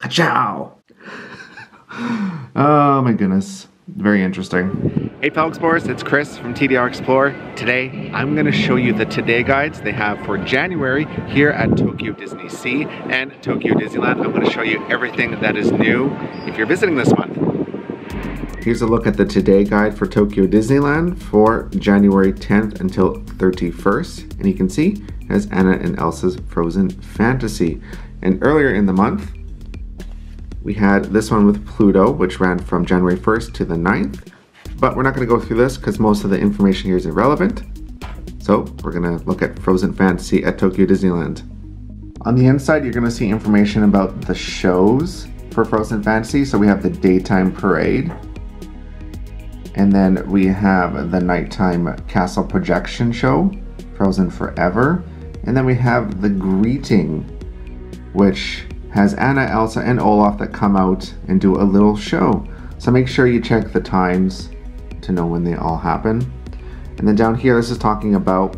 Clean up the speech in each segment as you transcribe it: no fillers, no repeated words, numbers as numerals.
Ka-chow! Oh my goodness. Very interesting. Hey fellow explorers, it's Chris from TDR Explore. Today, I'm gonna show you the Today Guides they have for January here at Tokyo Disney Sea and Tokyo Disneyland. I'm gonna show you everything that is new if you're visiting this month. Here's a look at the Today Guide for Tokyo Disneyland for January 10th until 31st. And you can see it has Anna and Elsa's Frozen Fantasy. And earlier in the month, we had this one with Pluto, which ran from January 1st to the 9th. But we're not going to go through this because most of the information here is irrelevant. So we're going to look at Frozen Fantasy at Tokyo Disneyland. On the inside, you're going to see information about the shows for Frozen Fantasy. So we have the daytime parade. And then we have the nighttime castle projection show, Frozen Forever. And then we have the greeting, which has Anna, Elsa, and Olaf that come out and do a little show. So make sure you check the times to know when they all happen. And then down here, this is talking about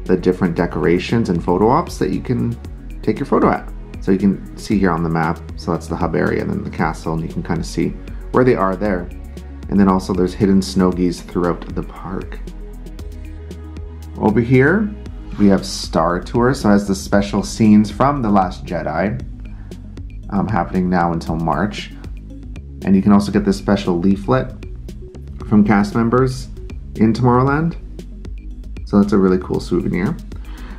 the different decorations and photo ops that you can take your photo at. So you can see here on the map, so that's the hub area and then the castle, and you can kind of see where they are there. And then also there's hidden Snowgies throughout the park. Over here, we have Star Tour, so it has the special scenes from The Last Jedi. Happening now until March. And you can also get this special leaflet from cast members in Tomorrowland. So that's a really cool souvenir.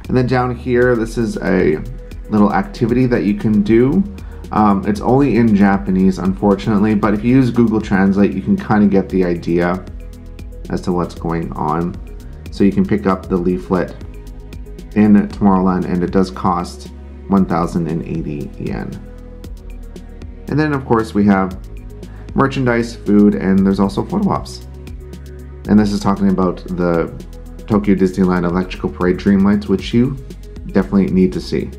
And then down here, this is a little activity that you can do. It's only in Japanese, unfortunately, but if you use Google Translate, you can kind of get the idea as to what's going on. So you can pick up the leaflet in Tomorrowland, and it does cost 1,080 yen. And then of course we have merchandise, food, and there's also photo ops. And this is talking about the Tokyo Disneyland Electrical Parade Dreamlights, which you definitely need to see.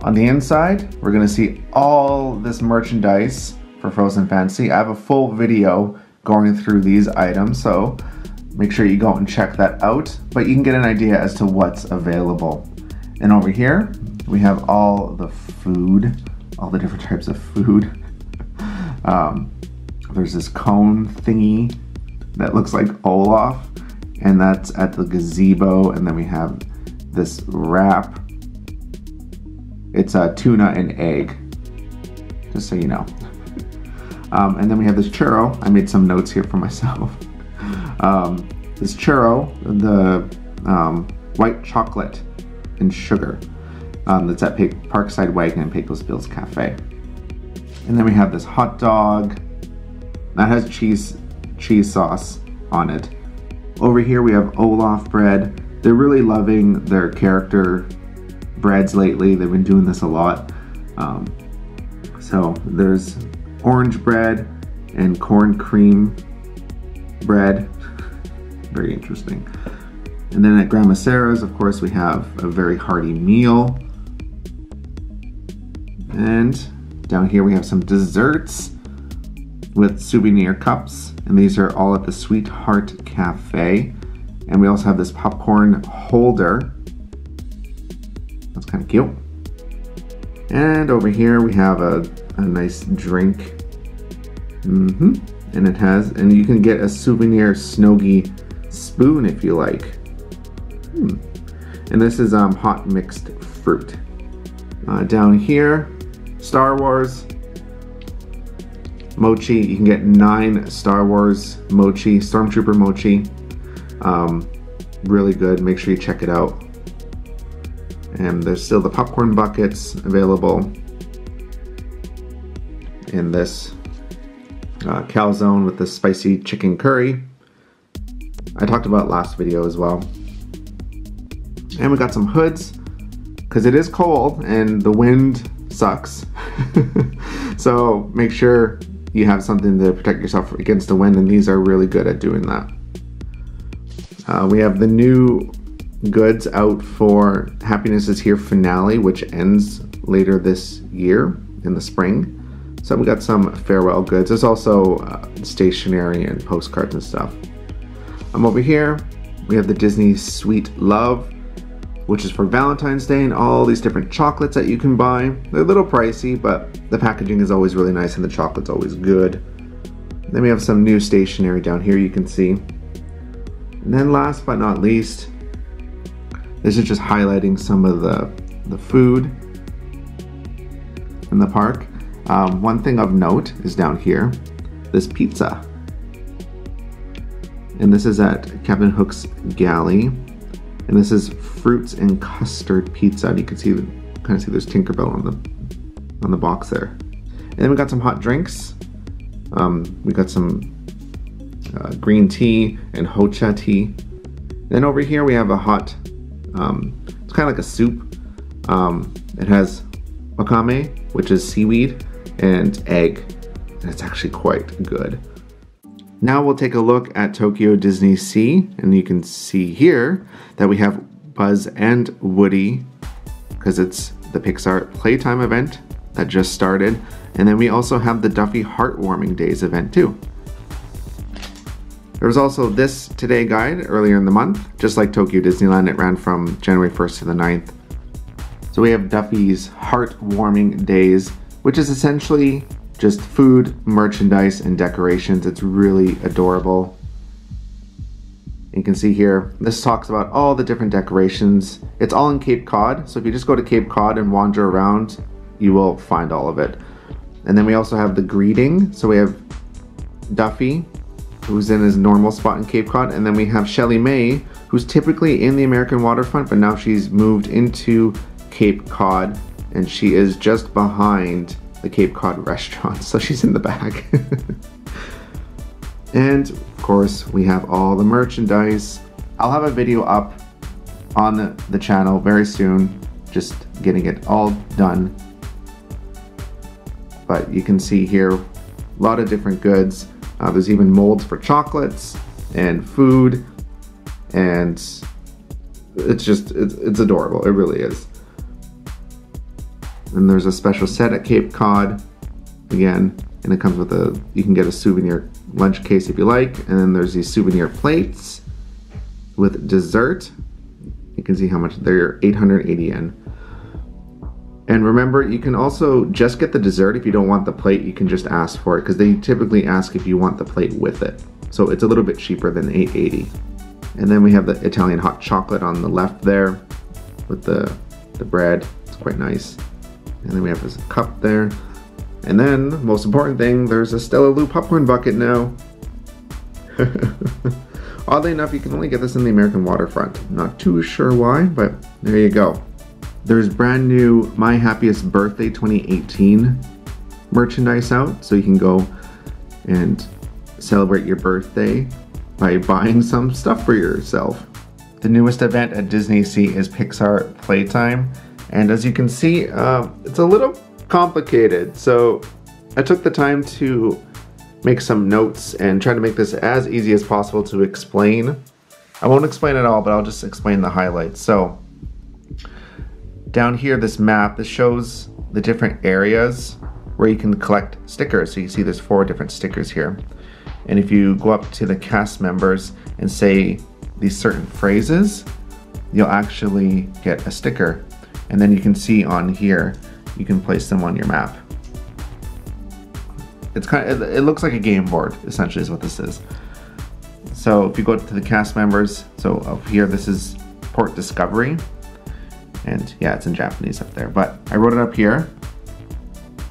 On the inside, we're gonna see all this merchandise for Frozen Fantasy. I have a full video going through these items, so make sure you go and check that out. But you can get an idea as to what's available. And over here, we have all the food. All the different types of food. There's this cone thingy that looks like Olaf, and that's at the gazebo. And then we have this wrap. It's a tuna and egg, just so you know. And then we have this churro. I made some notes here for myself. This churro, the white chocolate and sugar. That's at Parkside Wagon and Pecos Bills Cafe. And then we have this hot dog that has cheese sauce on it. Over here we have Olaf bread. They're really loving their character breads lately. They've been doing this a lot. So there's orange bread and corn cream bread. Very interesting. And then at Grandma Sarah's, of course, we have a very hearty meal. And down here we have some desserts with souvenir cups, and these are all at the Sweetheart Cafe. And we also have this popcorn holder. That's kind of cute. And over here we have a nice drink. And it has, and you can get a souvenir Snowgie spoon if you like. And this is hot mixed fruit. Down here, Star Wars mochi. You can get 9 Star Wars mochi, Stormtrooper mochi. Really good. Make sure you check it out. And there's still the popcorn buckets available in this calzone with the spicy chicken curry. I talked about last video as well. And we got some hoods because it is cold and the wind sucks. So make sure you have something to protect yourself against the wind, and these are really good at doing that. We have the new goods out for Happiness is Here finale, which ends later this year in the spring. So we got some farewell goods. There's also stationery and postcards and stuff. Over here, we have the Disney Sweet Love which is for Valentine's Day, and all these different chocolates that you can buy. They're a little pricey, but the packaging is always really nice and the chocolate's always good. Then we have some new stationery down here you can see. And then last but not least, this is just highlighting some of the food in the park. One thing of note is down here, this pizza. And this is at Captain Hook's Galley. And this is fruits and custard pizza. And you can see, kind of see there's Tinkerbell on the box there. And then we got some hot drinks. We got some green tea and hocha tea. Then over here we have a hot, it's kind of like a soup. It has wakame, which is seaweed, and egg. And it's actually quite good. Now we'll take a look at Tokyo Disney Sea, and you can see here that we have Buzz and Woody, because it's the Pixar Playtime event that just started. And then we also have the Duffy Heartwarming Days event too. There was also this Today Guide earlier in the month. Just like Tokyo Disneyland, it ran from January 1st to the 9th. So we have Duffy's Heartwarming Days, which is essentially just food, merchandise, and decorations. It's really adorable. You can see here, this talks about all the different decorations. It's all in Cape Cod, so if you just go to Cape Cod and wander around, you will find all of it. And then we also have the greeting. So we have Duffy, who's in his normal spot in Cape Cod, and then we have Shelly May, who's typically in the American waterfront, but now she's moved into Cape Cod, and she is just behind the Cape Cod restaurant, so she's in the back. And of course we have all the merchandise. I'll have a video up on the channel very soon, just getting it all done. But you can see here a lot of different goods. There's even molds for chocolates and food, and it's adorable. It really is. And there's a special set at Cape Cod again, and it comes with you can get a souvenir lunch case if you like. And then there's these souvenir plates with dessert. You can see how much they're 880 yen. And remember, you can also just get the dessert. If you don't want the plate, you can just ask for it, because they typically ask if you want the plate with it. So it's a little bit cheaper than 880. And then we have the Italian hot chocolate on the left there with the bread. It's quite nice. And then we have this cup there. And then, most important thing, there's a Stella Lou popcorn bucket now. Oddly enough, you can only get this in the American waterfront. Not too sure why, but there you go. There's brand new My Happiest Birthday 2018 merchandise out, so you can go and celebrate your birthday by buying some stuff for yourself. The newest event at Disney Sea is Pixar Playtime, and as you can see, it's a little complicated, so I took the time to make some notes and try to make this as easy as possible to explain. I won't explain it all, but I'll just explain the highlights. So down here, this map, this shows the different areas where you can collect stickers. So you see there's 4 different stickers here. And if you go up to the cast members and say these certain phrases, you'll actually get a sticker. And then you can see on here, you can place them on your map. It's it looks like a game board, essentially, is what this is. So if you go to the cast members, so up here, this is Port Discovery. And yeah, it's in Japanese up there, but I wrote it up here.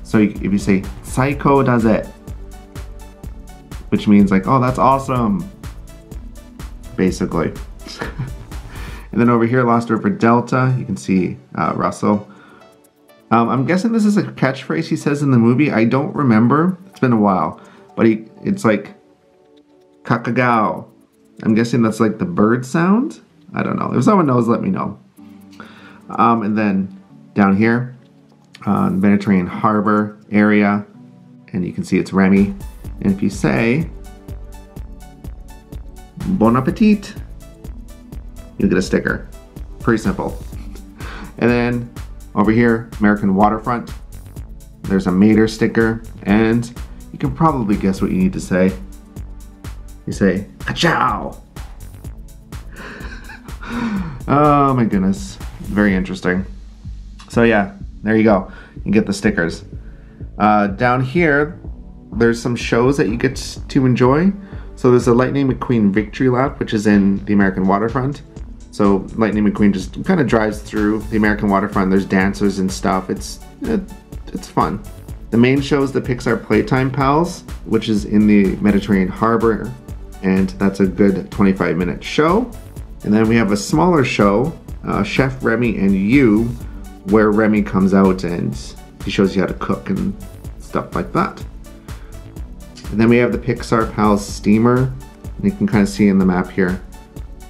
So if you say, Saiko daze, which means like, oh, that's awesome, basically. And then over here, Lost River Delta, you can see Russell. I'm guessing this is a catchphrase he says in the movie. I don't remember, it's been a while, but it's like, kakagao. I'm guessing that's like the bird sound? I don't know. If someone knows, let me know. And then down here, Mediterranean Harbor area, and you can see it's Remy. And if you say, Bon appetit, you'll get a sticker. Pretty simple. And then over here, American Waterfront, there's a Mater sticker, and you can probably guess what you need to say. You say, ka-chow! Oh my goodness. Very interesting. So yeah, there you go. You get the stickers. Down here, there's some shows that you get to enjoy. So there's a Lightning McQueen victory lap, which is in the American waterfront. So Lightning McQueen just kind of drives through the American waterfront. There's dancers and stuff. It's fun. The main show is the Pixar Playtime Pals, which is in the Mediterranean Harbor, and that's a good 25-minute show. And then we have a smaller show, Chef Remy and You, where Remy comes out and he shows you how to cook and stuff like that. And then we have the Pixar Pals steamer. And you can kind of see in the map here.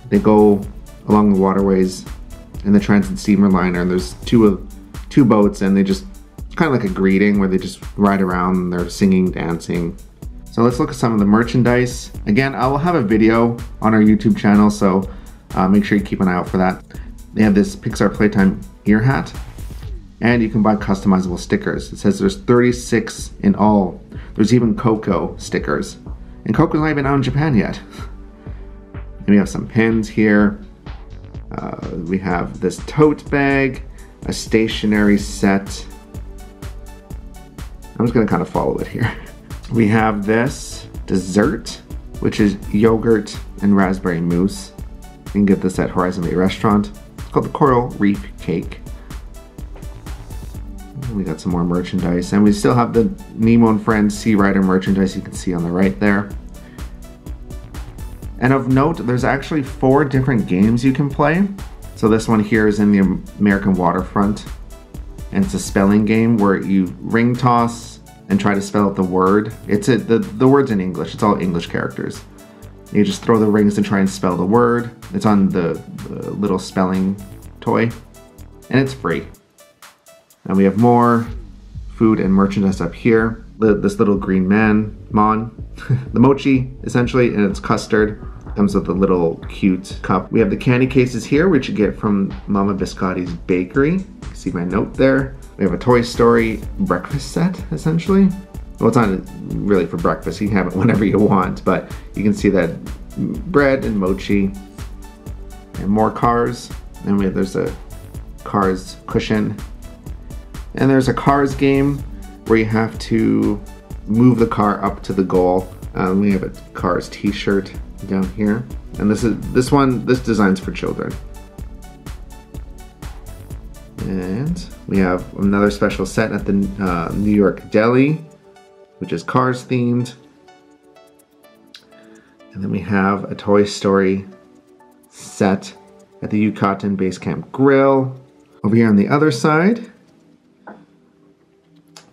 They go along the waterways in the transit steamer liner, and there's two boats, and they just kind of like a greeting where they just ride around and they're singing, dancing. So let's look at some of the merchandise. Again, I will have a video on our YouTube channel, so make sure you keep an eye out for that. They have this Pixar Playtime ear hat, and you can buy customizable stickers. It says there's 36 in all. There's even Coco stickers, and Coco's not even out in Japan yet. And we have some pins here. We have this tote bag, a stationery set. I'm just gonna kind of follow it here. We have this dessert, which is yogurt and raspberry mousse. You can get this at Horizon Bay Restaurant. It's called the Coral Reef Cake. We got some more merchandise, and we still have the Nemo and Friends Sea Rider merchandise you can see on the right there. And of note, there's actually 4 different games you can play. So this one here is in the American waterfront, and it's a spelling game where you ring toss and try to spell out the word. The word's in English, it's all English characters. You just throw the rings and try and spell the word. It's on the little spelling toy, and it's free. And we have more food and merchandise up here. This little green mon, the mochi essentially, and it's custard. Comes with a little cute cup. We have the candy cases here, which you get from Mama Biscotti's Bakery. You can see my note there. We have a Toy Story breakfast set, essentially. Well, it's not really for breakfast. You can have it whenever you want, but you can see that bread and mochi and more cars. And there's a Cars cushion. And there's a Cars game where you have to move the car up to the goal. We have a Cars t-shirt down here. And this design's for children. And we have another special set at the New York Deli, which is Cars themed. And then we have a Toy Story set at the Yucatan Base Camp Grill. Over here on the other side,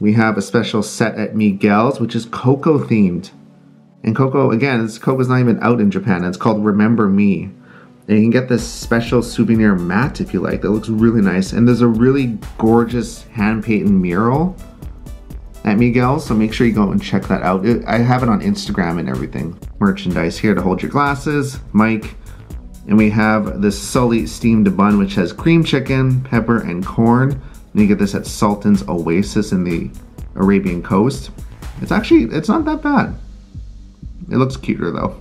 we have a special set at Miguel's, which is Coco themed. And Coco, again, Coco's not even out in Japan. It's called Remember Me. And you can get this special souvenir mat if you like. That looks really nice. And there's a really gorgeous hand-painted mural at Miguel's, so make sure you go and check that out. I have it on Instagram and everything. Merchandise here to hold your glasses, mic. And we have this Sully steamed bun, which has cream chicken, pepper, and corn. And you get this at Sultan's Oasis in the Arabian coast. It's not that bad. It looks cuter though.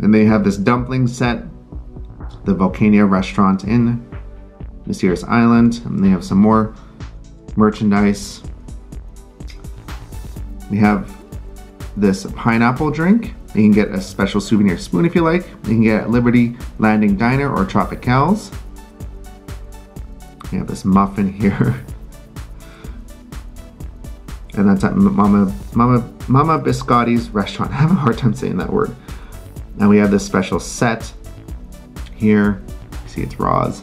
And they have this dumpling set, the Volcania restaurant in Mysterious Island. And they have some more merchandise. We have this pineapple drink. You can get a special souvenir spoon if you like. You can get it at Liberty Landing Diner or Tropicals. We have this muffin here. And that's at Mama Biscotti's restaurant. I have a hard time saying that word. And we have this special set here. See, it's Roz.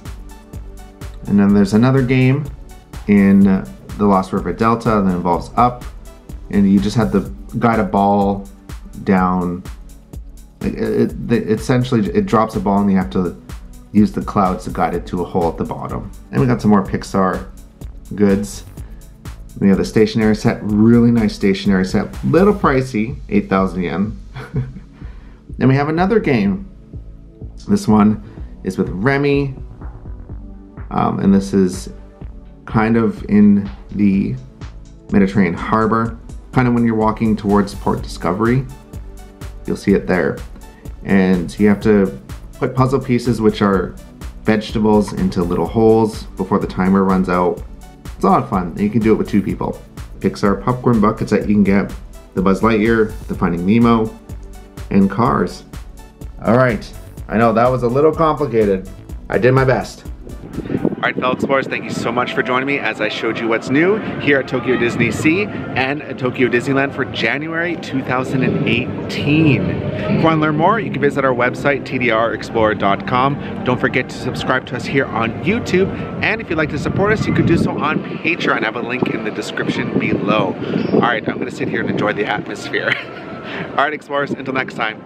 And then there's another game in the Lost River Delta that involves Up. And you just have to guide a ball down. Essentially, it drops a ball and you have to use the clouds to guide it to a hole at the bottom. And we got some more Pixar goods. We have the stationery set, really nice stationery set, little pricey, 8,000 yen. Then we have another game. This one is with Remy, and this is kind of in the Mediterranean Harbor, kind of when you're walking towards Port Discovery. You'll see it there. And you have to put puzzle pieces, which are vegetables into little holes before the timer runs out. It's a lot of fun, and you can do it with 2 people. Pixar popcorn buckets that you can get, the Buzz Lightyear, the Finding Nemo, and cars. All right, I know that was a little complicated. I did my best. All right, fellow explorers, thank you so much for joining me as I showed you what's new here at Tokyo Disney Sea and at Tokyo Disneyland for January 2018. If you want to learn more, you can visit our website, tdrexplorer.com. Don't forget to subscribe to us here on YouTube, and if you'd like to support us, you could do so on Patreon. I have a link in the description below. All right, I'm going to sit here and enjoy the atmosphere. All right, explorers, until next time.